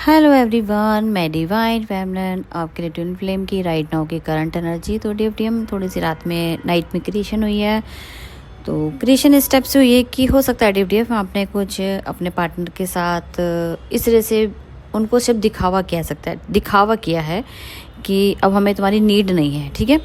Hello everyone, मैं divine फैमलन आपके लिए ट्विन फ्लेम की राइट नाउ की करंट एनर्जी। तो डीएफटीएम थोड़ी सी रात में नाइट में क्रिएशन हुई है। तो क्रिएशन इस टाइप से हुई है कि हो सकता है डीएफटीएम आपने कुछ अपने पार्टनर के साथ इस तरह से उनको सिर्फ दिखावा किया है कि अब हमें तुम्हारी नीड नहीं है, ठीक है।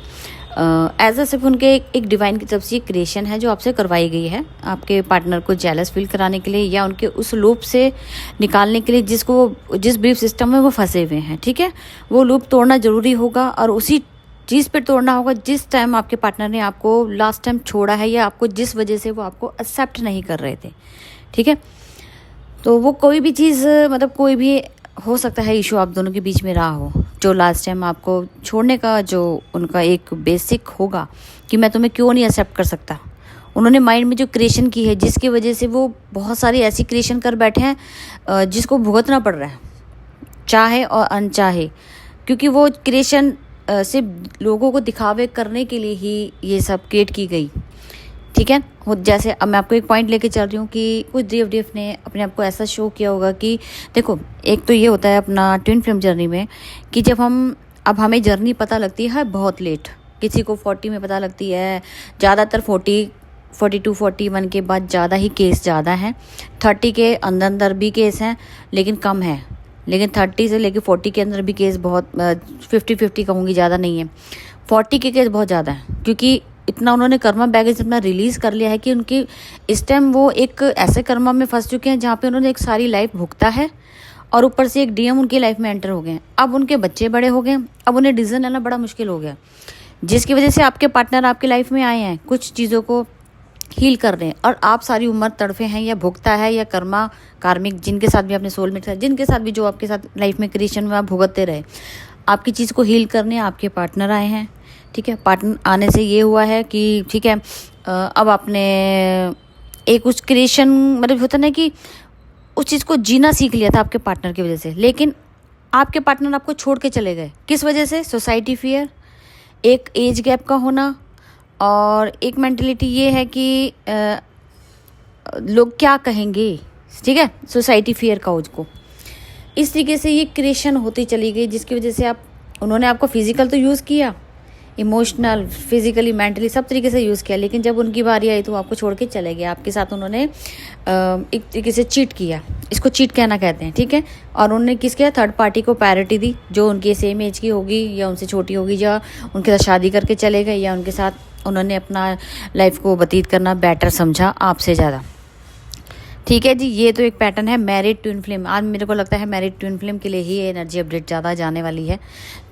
एज अ सिर्फ उनके एक डिवाइन की तरफ से क्रिएशन है जो आपसे करवाई गई है आपके पार्टनर को जेलस फील कराने के लिए या उनके उस लूप से निकालने के लिए जिस बिलीफ सिस्टम में वो फंसे हुए हैं, ठीक है। वो लूप तोड़ना ज़रूरी होगा और उसी चीज़ पे तोड़ना होगा जिस टाइम आपके पार्टनर ने आपको लास्ट टाइम छोड़ा है या आपको जिस वजह से वो आपको एक्सेप्ट नहीं कर रहे थे, ठीक है। तो वो कोई भी चीज़ मतलब कोई भी हो सकता है इशू आप दोनों के बीच में रहा हो जो लास्ट टाइम आपको छोड़ने का जो उनका एक बेसिक होगा कि मैं तुम्हें क्यों नहीं एक्सेप्ट कर सकता। उन्होंने माइंड में जो क्रिएशन की है जिसकी वजह से वो बहुत सारी ऐसी क्रिएशन कर बैठे हैं जिसको भुगतना पड़ रहा है चाहे और अनचाहे, क्योंकि वो क्रिएशन सिर्फ लोगों को दिखावे करने के लिए ही ये सब क्रिएट की गई, ठीक है। जैसे अब मैं आपको एक पॉइंट लेके चल रही हूँ कि कुछ डीएफ ने अपने आप को ऐसा शो किया होगा कि देखो, एक तो ये होता है अपना ट्विन फ्लेम जर्नी में कि जब अब हमें जर्नी पता लगती है बहुत लेट, किसी को 40 में पता लगती है, ज़्यादातर 42 41 के बाद ज़्यादा ही केस ज़्यादा हैं। 30 के अंदर भी केस हैं लेकिन कम है, लेकिन 30 से लेके 40 के अंदर भी केस बहुत 50-50 कहूँगी, ज़्यादा नहीं है। 40 के केस बहुत ज़्यादा हैं क्योंकि इतना उन्होंने कर्मा बैगेज अपना रिलीज़ कर लिया है कि उनकी इस टाइम वो एक ऐसे कर्मा में फंस चुके हैं जहाँ पे उन्होंने एक सारी लाइफ भुगता है और ऊपर से एक डीएम उनकी लाइफ में एंटर हो गए हैं। अब उनके बच्चे बड़े हो गए, अब उन्हें डिसीजन लेना बड़ा मुश्किल हो गया, जिसकी वजह से आपके पार्टनर आपकी लाइफ में आए हैं कुछ चीज़ों को हील कर रहे हैं और आप सारी उम्र तड़फे हैं या भुगता है या कार्मिक जिनके साथ भी अपने सोलमेट है, जिनके साथ भी जो आपके साथ लाइफ में क्रिएशन में आप भुगतते रहे, आपकी चीज़ को हील करने आपके पार्टनर आए हैं, ठीक है। पार्टनर आने से ये हुआ है कि ठीक है, अब आपने एक उस क्रिएशन मतलब होता ना कि उस चीज़ को जीना सीख लिया था आपके पार्टनर की वजह से, लेकिन आपके पार्टनर आपको छोड़ के चले गए। किस वजह से? सोसाइटी फियर, एक एज गैप का होना और एक मेंटलिटी ये है कि लोग क्या कहेंगे, ठीक है, सोसाइटी फियर का उसको इस तरीके से ये क्रिएशन होती चली गई, जिसकी वजह से उन्होंने आपको फिजिकल तो यूज़ किया, इमोशनल, फिजिकली, मेंटली सब तरीके से यूज़ किया, लेकिन जब उनकी बारी आई तो वो आपको छोड़ के चले गए। आपके साथ उन्होंने एक तरीके से चीट किया, इसको चीट कहना कहते हैं, ठीक है। और उन्होंने किस किया? थर्ड पार्टी को प्रायोरिटी दी जो उनके सेम एज की होगी या उनसे छोटी होगी, या उनके साथ शादी करके चले गए, या उनके साथ उन्होंने अपना लाइफ को व्यतीत करना बेटर समझा आपसे ज़्यादा, ठीक है जी। ये तो एक पैटर्न है मैरिड ट्विन फ्लेम। आज मेरे को लगता है मैरिड ट्विन फ्लेम के लिए ही एनर्जी अपडेट ज़्यादा जाने वाली है,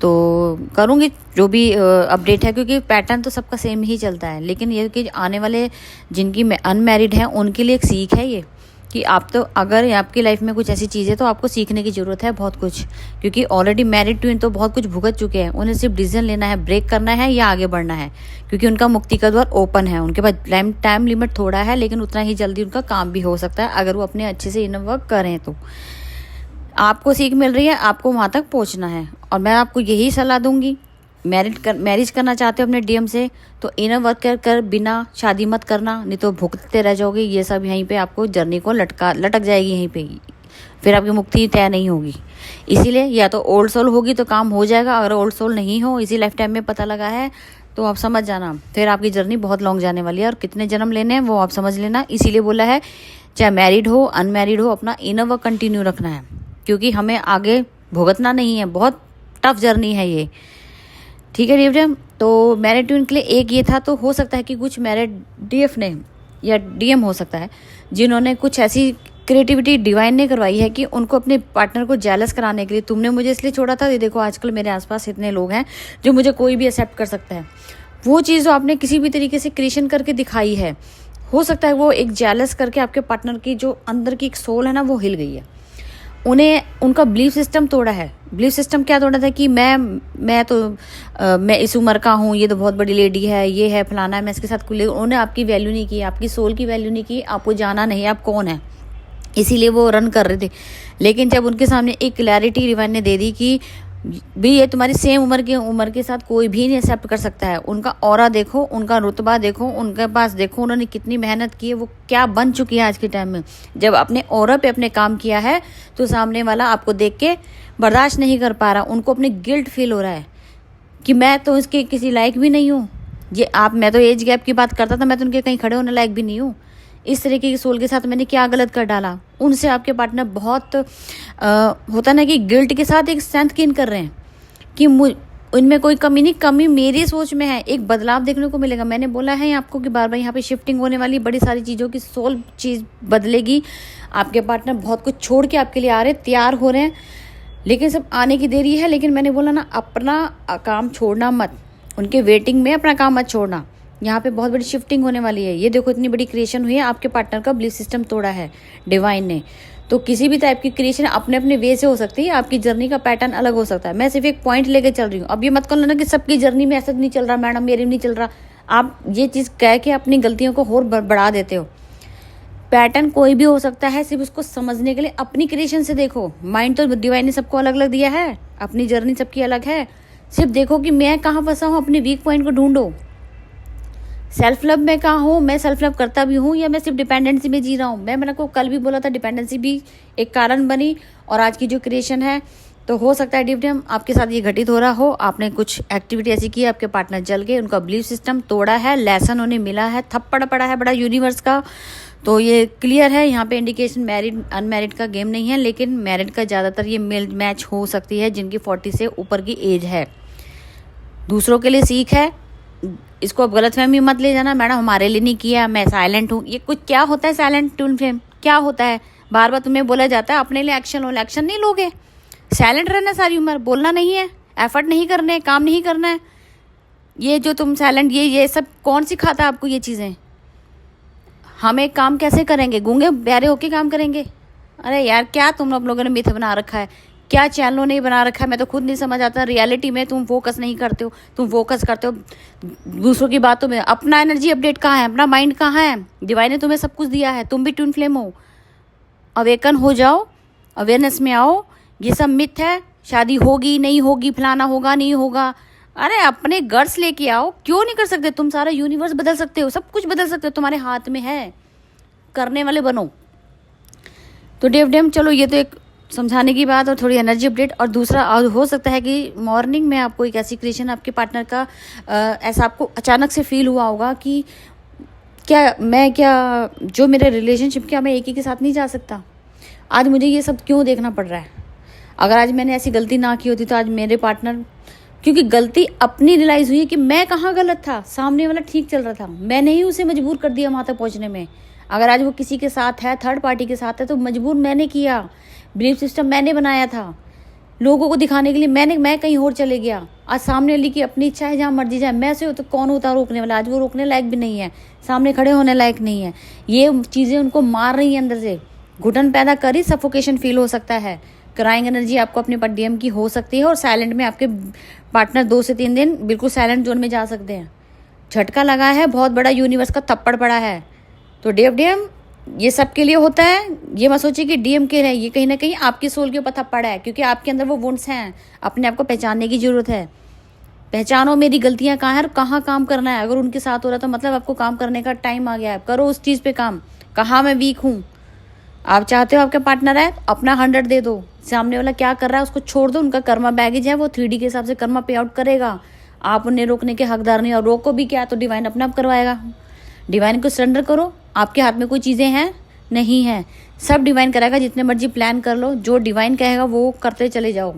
तो करूँगी जो भी अपडेट है, क्योंकि पैटर्न तो सबका सेम ही चलता है। लेकिन ये कि आने वाले जिनकी अनमैरिड हैं उनके लिए एक सीख है ये कि आप तो अगर आपकी लाइफ में कुछ ऐसी चीज़ है तो आपको सीखने की ज़रूरत है बहुत कुछ, क्योंकि ऑलरेडी मैरिड ट्विन तो बहुत कुछ भुगत चुके हैं। उन्हें सिर्फ डिसीजन लेना है, ब्रेक करना है या आगे बढ़ना है, क्योंकि उनका मुक्ति का द्वार ओपन है। उनके पास टाइम लिमिट थोड़ा है, लेकिन उतना ही जल्दी उनका काम भी हो सकता है अगर वो अपने अच्छे से इनर वर्क करें। तो आपको सीख मिल रही है, आपको वहाँ तक पहुँचना है और मैं आपको यही सलाह दूंगी। मैरिज करना चाहते हो अपने डीएम से तो इनर वर्क कर बिना शादी मत करना, नहीं तो भुगतते रह जाओगे। ये सब यहीं पे आपको जर्नी को लटक जाएगी यहीं पे, फिर आपकी मुक्ति तय नहीं होगी। इसीलिए या तो ओल्ड सोल होगी तो काम हो जाएगा, अगर ओल्ड सोल नहीं हो इसी लाइफ टाइम में पता लगा है तो आप समझ जाना फिर आपकी जर्नी बहुत लॉन्ग जाने वाली है और कितने जन्म लेने हैं वो आप समझ लेना। इसीलिए बोला है चाहे मैरिड हो अनमैरिड हो अपना इनर वर्क कंटिन्यू रखना है, क्योंकि हमें आगे भुगतना नहीं है, बहुत टफ जर्नी है ये, ठीक है डीएफ। तो मैरिड ट्विन के लिए एक ये था। तो हो सकता है कि कुछ मैरिड डीएफ ने या डीएम हो सकता है जिन्होंने कुछ ऐसी क्रिएटिविटी डिवाइन ने करवाई है कि उनको अपने पार्टनर को जेलस कराने के लिए, तुमने मुझे इसलिए छोड़ा था, ये देखो आजकल मेरे आसपास इतने लोग हैं जो मुझे कोई भी एक्सेप्ट कर सकता है, वो चीज़ जो आपने किसी भी तरीके से क्रिएशन करके दिखाई है, हो सकता है वो एक जेलस करके आपके पार्टनर की जो अंदर की एक सोल है ना वो हिल गई है। उन्हें उनका बिलीफ सिस्टम तोड़ा है। बिलीफ सिस्टम क्या तोड़ा था कि मैं इस उम्र का हूँ, ये तो बहुत बड़ी लेडी है, ये है फलाना है, मैं इसके साथ उन्होंने आपकी वैल्यू नहीं की, आपकी सोल की वैल्यू नहीं की, आपको जाना नहीं आप कौन है, इसीलिए वो रन कर रहे थे। लेकिन जब उनके सामने एक क्लैरिटी डिवाइन ने दे दी कि भी ये तुम्हारी सेम उम्र के साथ कोई भी नहीं एक्सेप्ट कर सकता है। उनका ऑरा देखो, उनका रुतबा देखो, उनके पास देखो उन्होंने कितनी मेहनत की है, वो क्या बन चुकी है आज के टाइम में। जब अपने ऑरा पे अपने काम किया है तो सामने वाला आपको देख के बर्दाश्त नहीं कर पा रहा, उनको अपने गिल्ट फील हो रहा है कि मैं तो इसके किसी लायक भी नहीं हूँ। ये आप, मैं तो एज गैप की बात करता था, मैं तो उनके कहीं खड़े होने लायक भी नहीं हूँ। इस तरीके की सोल के साथ मैंने क्या गलत कर डाला। उनसे आपके पार्टनर बहुत होता ना कि गिल्ट के साथ एक स्ट्रेंथ गेन कर रहे हैं कि उनमें कोई कमी नहीं, कमी मेरी सोच में है। एक बदलाव देखने को मिलेगा। मैंने बोला है आपको कि बार बार यहाँ पे शिफ्टिंग होने वाली, बड़ी सारी चीज़ों की सोल चीज़ बदलेगी। आपके पार्टनर बहुत कुछ छोड़ के आपके लिए आ रहे, तैयार हो रहे हैं, लेकिन सब आने की देरी है। लेकिन मैंने बोला ना, अपना काम छोड़ना मत, उनके वेटिंग में अपना काम मत छोड़ना। यहाँ पे बहुत बड़ी शिफ्टिंग होने वाली है। ये देखो इतनी बड़ी क्रिएशन हुई है, आपके पार्टनर का बिलीफ सिस्टम तोड़ा है डिवाइन ने। तो किसी भी टाइप की क्रिएशन अपने अपने वे से हो सकती है, आपकी जर्नी का पैटर्न अलग हो सकता है। मैं सिर्फ एक पॉइंट लेके चल रही हूँ। अब ये मत कर लेना कि सबकी जर्नी में ऐसा नहीं चल रहा मैडम, मेरे नहीं चल रहा। आप ये चीज़ कह के अपनी गलतियों को और बढ़ा देते हो। पैटर्न कोई भी हो सकता है, सिर्फ उसको समझने के लिए अपनी क्रिएशन से देखो। माइंड तो डिवाइन ने सबको अलग अलग दिया है, अपनी जर्नी सबकी अलग है। सिर्फ देखो कि मैं कहाँ फंसा हूँ, अपने वीक पॉइंट को ढूंढो। सेल्फ लव में कहाँ हूँ, मैं सेल्फ लव करता भी हूँ या मैं सिर्फ डिपेंडेंसी में जी रहा हूँ। मैंने को कल भी बोला था, डिपेंडेंसी भी एक कारण बनी। और आज की जो क्रिएशन है, तो हो सकता है डिवडियम आपके साथ ये घटित हो रहा हो। आपने कुछ एक्टिविटी ऐसी की, आपके पार्टनर जल गए, उनका बिलीफ सिस्टम तोड़ा है, लेसन उन्हें मिला है, थप्पड़ पड़ा है बड़ा यूनिवर्स का। तो ये क्लियर है यहाँ पे इंडिकेशन मैरिड अनमैरिड का गेम नहीं है, लेकिन मैरिड का ज़्यादातर ये मेल मैच हो सकती है जिनकी 40 से ऊपर की एज है। दूसरों के लिए सीख है, इसको अब गलतफहमी मत ले जाना, मैडम हमारे लिए नहीं किया, मैं साइलेंट हूँ। ये कुछ क्या होता है साइलेंट ट्विन फ्लेम, क्या होता है? बार बार तुम्हें बोला जाता है अपने लिए एक्शन लो, एक्शन नहीं लोगे। साइलेंट रहना सारी उम्र, बोलना नहीं है, एफर्ट नहीं करने, काम नहीं करना है। ये जो तुम साइलेंट, ये सब कौन सिखाता है आपको ये चीज़ें? हम एक काम कैसे करेंगे? गूंगे प्यारे होके काम करेंगे? अरे यार, क्या तुम लोगों ने मिथ बना रखा है, क्या चैनलों ने बना रखा है, मैं तो खुद नहीं समझ आता। रियलिटी में तुम फोकस नहीं करते हो, तुम फोकस करते हो दूसरों की बातों में। अपना एनर्जी अपडेट कहाँ है, अपना माइंड कहाँ है? डिवाइन ने तुम्हें सब कुछ दिया है, तुम भी ट्विन फ्लेम हो। अवेकन हो जाओ, अवेयरनेस में आओ। ये सब मिथ है, शादी होगी नहीं होगी, फलाना होगा नहीं होगा। अरे अपने गर्स लेके आओ। क्यों नहीं कर सकते? तुम सारा यूनिवर्स बदल सकते हो, सब कुछ बदल सकते हो, तुम्हारे हाथ में है। करने वाले बनो। तो डेम चलो, ये तो एक समझाने की बात और थोड़ी एनर्जी अपडेट। और दूसरा हो सकता है कि मॉर्निंग में आपको एक ऐसी क्रिएशन आपके पार्टनर का ऐसा आपको अचानक से फील हुआ होगा कि क्या जो मेरे रिलेशनशिप, क्या मैं एक ही के साथ नहीं जा सकता? आज मुझे ये सब क्यों देखना पड़ रहा है? अगर आज मैंने ऐसी गलती ना की होती तो आज मेरे पार्टनर, क्योंकि गलती अपनी रियलाइज़ हुई कि मैं कहाँ गलत था, सामने वाला ठीक चल रहा था, मैंने ही उसे मजबूर कर दिया वहाँ तक पहुँचने में। अगर आज वो किसी के साथ है, थर्ड पार्टी के साथ है, तो मजबूर मैंने किया, बिलीफ सिस्टम मैंने बनाया था लोगों को दिखाने के लिए। मैं कहीं और चले गया। आज सामने वाली की अपनी इच्छा है, जहाँ मर्जी जाए। मैं से हो तो कौन होता रोकने वाला? आज वो रोकने लायक भी नहीं है, सामने खड़े होने लायक नहीं है। ये चीज़ें उनको मार रही हैं अंदर से, घुटन पैदा करी, सफोकेशन फील हो सकता है। क्राइंग एनर्जी आपको अपने पडीएम की हो सकती है। और साइलेंट में आपके पार्टनर 2 से 3 दिन बिल्कुल साइलेंट जोन में जा सकते हैं। झटका लगा है, बहुत बड़ा यूनिवर्स का थप्पड़ पड़ा है। तो डीएम ये सब के लिए होता है। ये मत सोचिए कि डीएम के है, ये कहीं ना कहीं आपकी सोल के ऊपर थप्पड़ है, क्योंकि आपके अंदर वो वुंड्स हैं। अपने आप को पहचानने की जरूरत है। पहचानो मेरी गलतियां कहाँ हैं और कहाँ काम करना है। अगर उनके साथ हो रहा तो मतलब आपको काम करने का टाइम आ गया है। करो उस चीज़ पे काम, कहाँ मैं वीक हूँ। आप चाहते हो आपका पार्टनर है, अपना 100 दे दो। सामने वाला क्या कर रहा है उसको छोड़ दो। उनका कर्मा बैगेज है, वो 3D के हिसाब से कर्मा पे आउट करेगा। आप उन्हें रोकने के हकदार नहीं। और रोको भी क्या, तो डिवाइन अपने आप करवाएगा। डिवाइन को सरेंडर करो। आपके हाथ में कोई चीज़ें हैं नहीं है, सब डिवाइन कराएगा। जितने मर्जी प्लान कर लो, जो डिवाइन कहेगा वो करते चले जाओ।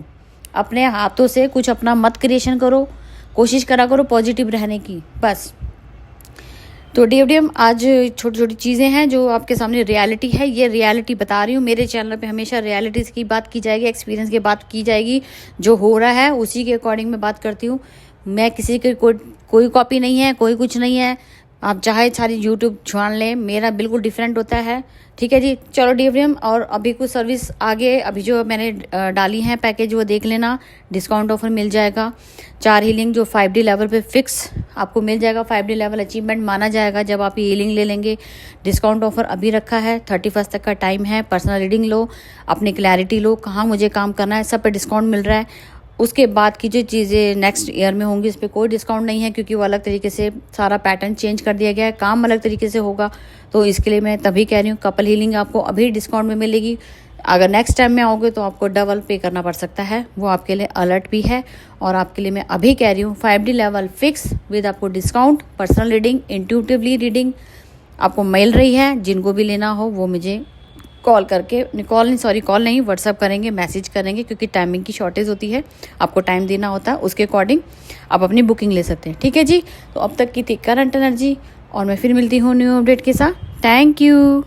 अपने हाथों से कुछ अपना मत क्रिएशन करो, कोशिश करा करो पॉजिटिव रहने की, बस। तो डीएम आज छोटी छोटी चीज़ें हैं जो आपके सामने रियलिटी है। ये रियलिटी बता रही हूँ। मेरे चैनल पे हमेशा रियलिटीज़ की बात की जाएगी, एक्सपीरियंस की बात की जाएगी। जो हो रहा है उसी के अकॉर्डिंग मैं बात करती हूँ। मैं किसी की कोई कॉपी नहीं है, कोई कुछ नहीं है। आप चाहे सारी यूट्यूब छान लें, मेरा बिल्कुल डिफरेंट होता है। ठीक है जी, चलो डीएम। और अभी कुछ सर्विस आगे अभी जो मैंने डाली हैं पैकेज, वो देख लेना। डिस्काउंट ऑफर मिल जाएगा। 4 हीलिंग जो 5D लेवल पे फिक्स आपको मिल जाएगा। 5D लेवल अचीवमेंट माना जाएगा जब आप ये हीलिंग ले लेंगे। डिस्काउंट ऑफर अभी रखा है, 31 तक का टाइम है। पर्सनल रीडिंग लो, अपनी क्लैरिटी लो, कहाँ मुझे काम करना है, सब पे डिस्काउंट मिल रहा है। उसके बाद की जो चीज़ें नेक्स्ट ईयर में होंगी, इस पर कोई डिस्काउंट नहीं है, क्योंकि वो अलग तरीके से सारा पैटर्न चेंज कर दिया गया है, काम अलग तरीके से होगा। तो इसके लिए मैं तभी कह रही हूँ, कपल हीलिंग आपको अभी डिस्काउंट में मिलेगी। अगर नेक्स्ट टाइम में आओगे तो आपको डबल पे करना पड़ सकता है, वो आपके लिए अलर्ट भी है। और आपके लिए मैं अभी कह रही हूँ 5D लेवल फिक्स विद आपको discount, personal reading, intuitively reading आपको मिल रही है। जिनको भी लेना हो वो मुझे कॉल करके, कॉल नहीं, व्हाट्सअप करेंगे, मैसेज करेंगे, क्योंकि टाइमिंग की शॉर्टेज होती है, आपको टाइम देना होता है, उसके अकॉर्डिंग आप अपनी बुकिंग ले सकते हैं। ठीक है जी, तो अब तक की थी करंट एनर्जी, और मैं फिर मिलती हूँ न्यू अपडेट के साथ। Thank you.